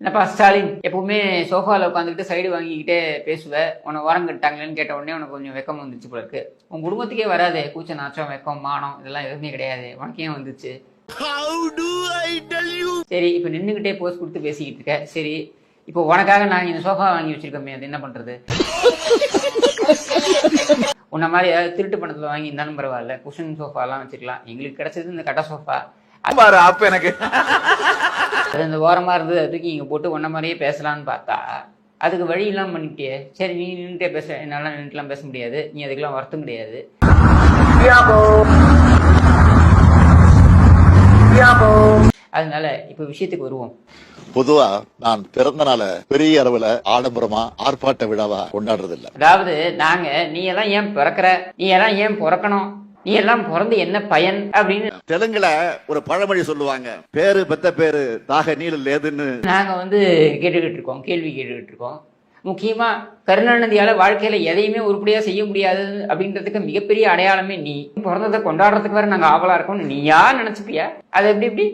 என்னப்பா ஸ்டாலின், எப்பவுமே சோஃபால உட்காந்துக்கிட்டு சைடு வாங்கிக்கிட்டே பேசுவ. உன்னை ஓரம் கட்டாங்களேன்னு கேட்ட உடனே உனக்கு கொஞ்சம் வெக்கம் வந்துச்சு போல இருக்கு. உன் குடும்பத்துக்கே வராதே கூச்ச நாச்சம், வெக்கம், மானம் இதெல்லாம் எதுவுமே கிடையாது. உனக்கு ஏன் வந்துச்சு? சரி, இப்போ நின்றுக்கிட்டே போஸ்ட் கொடுத்து பேசிக்கிட்டு இருக்க. சரி, இப்போ உனக்காக நான் இந்த சோஃபா வாங்கி வச்சிருக்கோமே, அது என்ன பண்றது? உன்ன மாதிரி ஏதாவது திருட்டு பணத்துல வாங்கி இருந்தாலும் பரவாயில்ல, குஷன் சோஃபாலாம் வச்சிருக்கலாம். எங்களுக்கு கிடைச்சது இந்த கட்ட சோஃபா. அப்ப எனக்கு அது அந்த ஓரமா இருந்தது, அதுக்கு இங்க போட்டு ஒன்ன மாதிரியே பேசலான்னு பார்த்தா அதுக்கு வழி இல்லாம பண்ணிட்டியே. சரி, நீ நின்றுட்டே பேச, என்னால நின்றுலாம் பேச முடியாது. நீ அதுக்கெல்லாம் வருத்தம் கிடையாது. அதனால இப்ப விஷயத்துக்கு வருவோம். பொதுவா நான் பிறந்த நாள பெரிய அளவுல ஆடம்பரமா ஆர்ப்பாட்ட விழாவா கொண்டாடுறது இல்ல. அதாவது நாங்க நீ எல்லாம் ஏன் பிறக்கிற, நீ எல்லாம் ஏன் பிறக்கணும், நீ எல்லாம் பிறந்து என்ன பயன் அப்படின்னு தெலுங்குல ஒரு பழமொழி சொல்லுவாங்க, பேரு பெத்த பேரு தாக நீல லேதுன்னு. நாங்க கேட்டுக்கிட்டு இருக்கோம், கேள்வி கேட்டுக்கிட்டு இருக்கோம். முக்கியமா கருணாநிதியால வாழ்க்கையில எதையுமே உருப்படியா செய்ய முடியாது அப்படின்றதுக்கு மிகப்பெரிய அடையாளமே நீ. பிறந்ததை கொண்டாடுறதுக்கு வேற நாங்க ஆவலா இருக்கோம், நீயா நினைச்சுப்பியா? அது எப்படி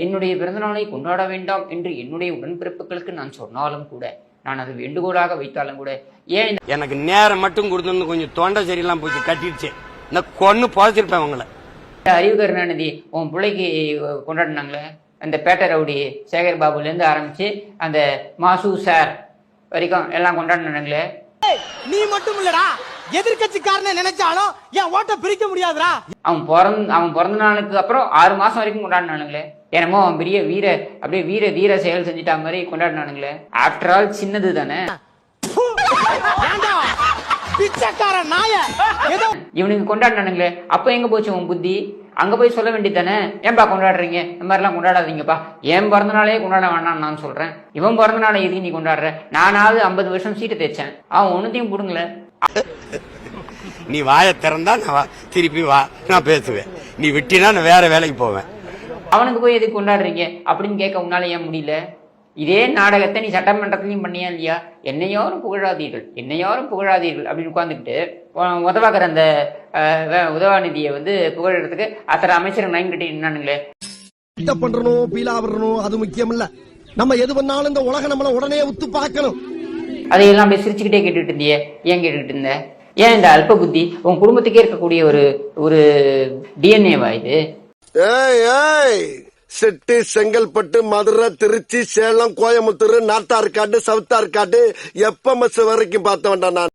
என்னுடைய பிறந்தநாளை கொண்டாட வேண்டாம் என்று என்னுடைய உடன்பிறப்புகளுக்கு நான் சொன்னாலும் கூட, நான் அது வேண்டுகோளாக வைத்தாலும் கூட, ஏன் எனக்கு நேரம் மட்டும் கொடுத்து கொஞ்சம் தொண்டை சரியில்லாம் போச்சு, கட்டிடுச்சு. நான் கொன்னு புதைச்சிருப்பேன் உங்களை. அறிவு கருணாநிதி உன் பிள்ளைக்கு கொண்டாடினாங்களே, அந்த பேட்டை ரவுடி சேகர் பாபுல இருந்து ஆரம்பிச்சு அந்த மாசு சார் வரைக்கும் எல்லாம் கொண்டாடினாங்களே. நீ மட்டும் இல்லடா, எதிர்கட்சிக்காரன நினைச்சாலும் என் ஓட்ட பிரிக்க முடியாதுடா. அவன் பிறந்த நாளுக்கு அப்புறம் 6 மாசம் வரைக்கும் கொண்டாடினானுங்களே. என்னமோ அவன் பெரிய வீர, அப்படியே வீர தீர செயல் செஞ்சுட்டா மாதிரி கொண்டாடினானுங்களே. ஆஃப்டர் ஆல் சின்னது தானே. பிச்சைக்கார நாய இவனுக்கு கொண்டாடினானுங்களே. அப்ப எங்க போச்சு உன் புத்தி? அங்க போய் சொல்ல வேண்டியது தானே, ஏன்பா கொண்டாடுறீங்க, இந்த மாதிரி எல்லாம் கொண்டாடாதீங்கப்பா. என் பிறந்த நாளே கொண்டாட வேண்டாம் நான் சொல்றேன். இவன் பிறந்த நாளை எதுக்கு நீ கொண்டாடுற? நானாவது 50 வருஷம் சீட்டு தேய்ச்சேன், அவன் ஒன்னுத்தையும் போடுங்கள. நீ வாயை திறந்தா நான் திருப்பி வா, நான் பேசுவேன். நீ விட்டினா நான் வேற வேலைக்கு போவேன். அவனுக்கு போய் எதுக்கு கொண்டாடுறீங்க அப்படின்னு கேட்க உன்னால ஏன் முடியல? இதே நாடகத்தை நீ சட்டமன்றத்திலையும் பண்ணியா இல்லையா? என்னையோரும் புகழாதீர்கள், என்னையோரும் புகழாதீர்கள் அப்படின்னு உட்காந்துக்கிட்டு உதவாக்கிற அந்த உதவாநிதியை புகழறதுக்கு அத்தனை அமைச்சர் நைன் கட்டி நின்னானுங்களே. பண்றணும் பீலா வரணும் அது முக்கியம் இல்ல, நம்ம எது பண்ணாலும் இந்த உலக நம்மள உடனே உத்து பார்க்கணும். அதையெல்லாம் அப்படியே சிரிச்சுக்கிட்டே கேட்டுட்டு இருந்தியே, ஏன் கேட்டுக்கிட்டு இருந்த? ஏன் இந்த அல்ப புத்தி உன் குடும்பத்துக்கே இருக்கக்கூடிய ஒரு டிஎன்ஏவா இது? சிட்டி, செங்கல்பட்டு, மதுரை, திருச்சி, சேலம், கோயம்புத்தூர், நார்த்தார்காடு, சவுத்தார்காடு, எப்பமஸ் வரைக்கும் பார்த்த வேண்டாம் நான்.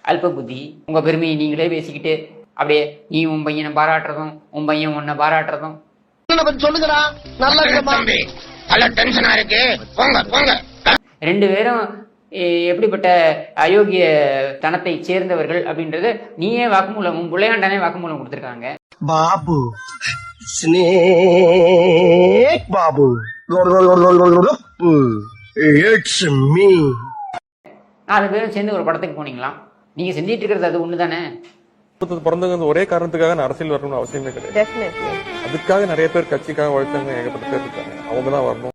அல்ப புத்தி, உங்க பெருமையை நீங்களே பேசிக்கிட்டு அப்படியே நீ உன் பையனை பாராட்டுறதும் உன் பையன் உன்னை பாராட்டுறதும். சொல்லுங்கடா, நல்ல டென்ஷனா இருக்கு, போங்க போங்க. 2 பேரும் எப்படிப்பட்ட அயோக்கிய தனத்தை சேர்ந்தவர்கள் அப்படின்றது நீயே வாக்குமூலம், உன் பிள்ளையாண்டானே வாக்குமூலம் கொடுத்துருக்காங்க. Babu snake Babu, it's me. 4 பேரும் சேர்ந்து ஒரு படத்துக்கு போனீங்களாம். நீங்க செஞ்சிட்டு இருக்கிறது அது ஒண்ணுதானே. பிறந்தவங்க ஒரே காரணத்துக்காக நான் அரசியல் வரணும்னு அவசியமே கிடையாது. அதுக்காக நிறைய பேர் கட்சிக்காக உழைச்சவங்க ஏகப்பட்ட பேர் இருக்காங்க, அவங்க தான் வரணும்.